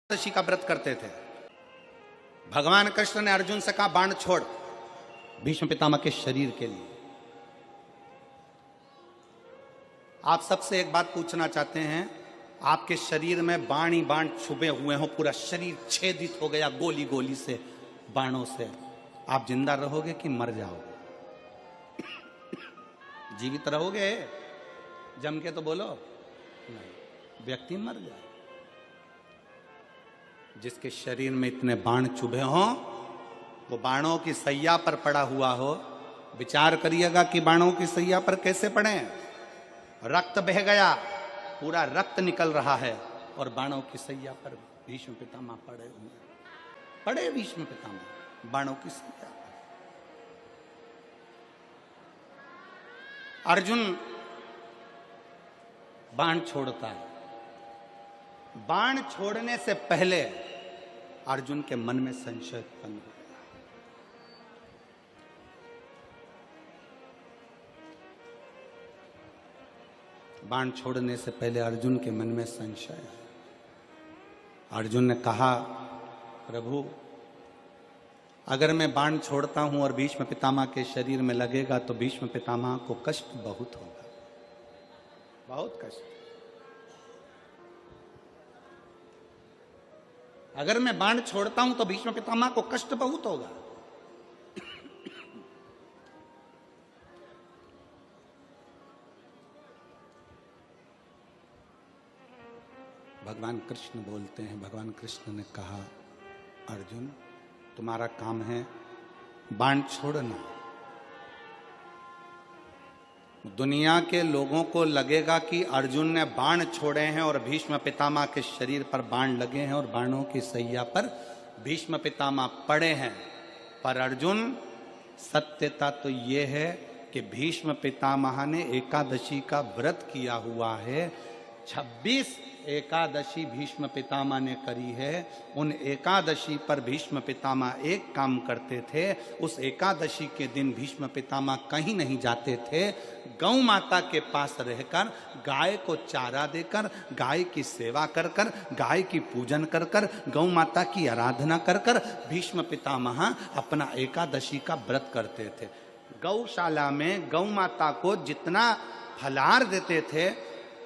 एकादशी का व्रत करते थे। भगवान कृष्ण ने अर्जुन से कहा बाण छोड़ भीष्म पितामह के शरीर के लिए। आप सबसे एक बात पूछना चाहते हैं, आपके शरीर में बाण ही बाण छुपे हुए हो, पूरा शरीर छेदित हो गया गोली गोली से, बाणों से, आप जिंदा रहोगे कि मर जाओगे? जीवित रहोगे? जम के तो बोलो नहीं, व्यक्ति मर जाए। जिसके शरीर में इतने बाण चुभे हों, वो बाणों की सैया पर पड़ा हुआ हो, विचार करिएगा कि बाणों की सैया पर कैसे पड़े। रक्त बह गया, पूरा रक्त निकल रहा है, और बाणों की सैया पर भीष्म पितामह पड़े हुए, पड़े भीष्म पितामह बाणों की सैया पर। अर्जुन बाण छोड़ता है। बाण छोड़ने से पहले अर्जुन के मन में संशय उत्पन्न हो गया। बाण छोड़ने से पहले अर्जुन के मन में संशय है। अर्जुन ने कहा, प्रभु अगर मैं बाण छोड़ता हूं और भीष्म पितामह के शरीर में लगेगा तो भीष्म पितामह को कष्ट बहुत होगा, बहुत कष्ट। अगर मैं बाण छोड़ता हूं तो भीष्म पितामह को कष्ट बहुत होगा। भगवान कृष्ण बोलते हैं, भगवान कृष्ण ने कहा, अर्जुन तुम्हारा काम है बाण छोड़ना। दुनिया के लोगों को लगेगा कि अर्जुन ने बाण छोड़े हैं और भीष्म पितामह के शरीर पर बाण लगे हैं और बाणों की सैया पर भीष्म पितामह पड़े हैं। पर अर्जुन, सत्यता तो यह है कि भीष्म पितामह ने एकादशी का व्रत किया हुआ है। 26 एकादशी भीष्म पितामह ने करी है। उन एकादशी पर भीष्म पितामह एक काम करते थे, उस एकादशी के दिन भीष्म पितामह कहीं नहीं जाते थे। गौ माता के पास रहकर, गाय को चारा देकर, गाय की सेवा कर कर, गाय की पूजन कर कर, गौ माता की आराधना कर कर भीष्म पितामह अपना एकादशी का व्रत करते थे। गौशाला में गौ माता को जितना फलाहार देते थे,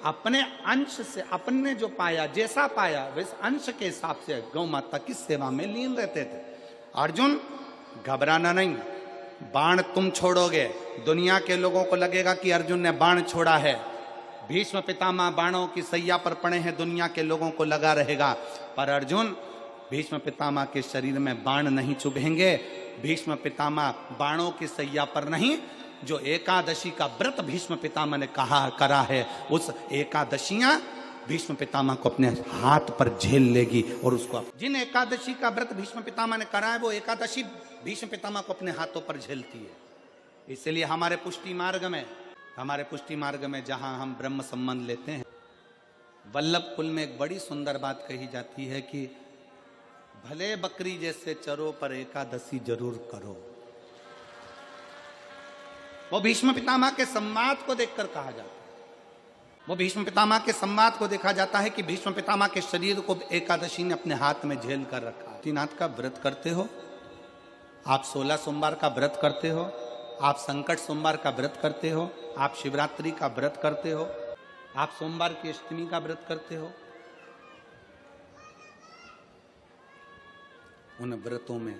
अपने अंश से, अपने जो पाया, जैसा पाया वैसे अंश के हिसाब से गौ माता की सेवा में लीन रहते थे। अर्जुन घबराना नहीं, बाण तुम छोड़ोगे, दुनिया के लोगों को लगेगा कि अर्जुन ने बाण छोड़ा है। भीष्म पितामह बाणों की सैया पर पड़े हैं, दुनिया के लोगों को लगा रहेगा। पर अर्जुन, भीष्म पितामह के शरीर में बाण नहीं चुभेंगे। भीष्म पितामह बाणों की सैया पर नहीं, जो एकादशी का व्रत भीष्म पितामह ने करा है, उस एकादशियां भीष्म पितामह को अपने हाथ पर झेल लेगी। और उसको, जिन एकादशी का व्रत भीष्म पितामह ने करा है, वो एकादशी भीष्म पितामह को अपने हाथों पर झेलती है। इसलिए हमारे पुष्टि मार्ग में जहां हम ब्रह्म संबंध लेते हैं, वल्लभ कुल में एक बड़ी सुंदर बात कही जाती है कि भले बकरी जैसे चरो पर एकादशी जरूर करो। वो भीष्म पितामह के संवाद को देखकर कहा जाता है, वो भीष्म पितामह के संवाद को देखा जाता है कि भीष्म पितामह के शरीर को एकादशी ने अपने हाथ में झेल कर रखा। तीनाथ का व्रत करते हो आप, 16 सोमवार का व्रत करते हो आप, संकट सोमवार का व्रत करते हो आप, शिवरात्रि का व्रत करते हो आप, सोमवार की अष्टमी का व्रत करते हो। उन व्रतों में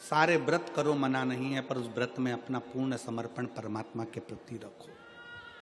सारे व्रत करो, मना नहीं है, पर उस व्रत में अपना पूर्ण समर्पण परमात्मा के प्रति रखो।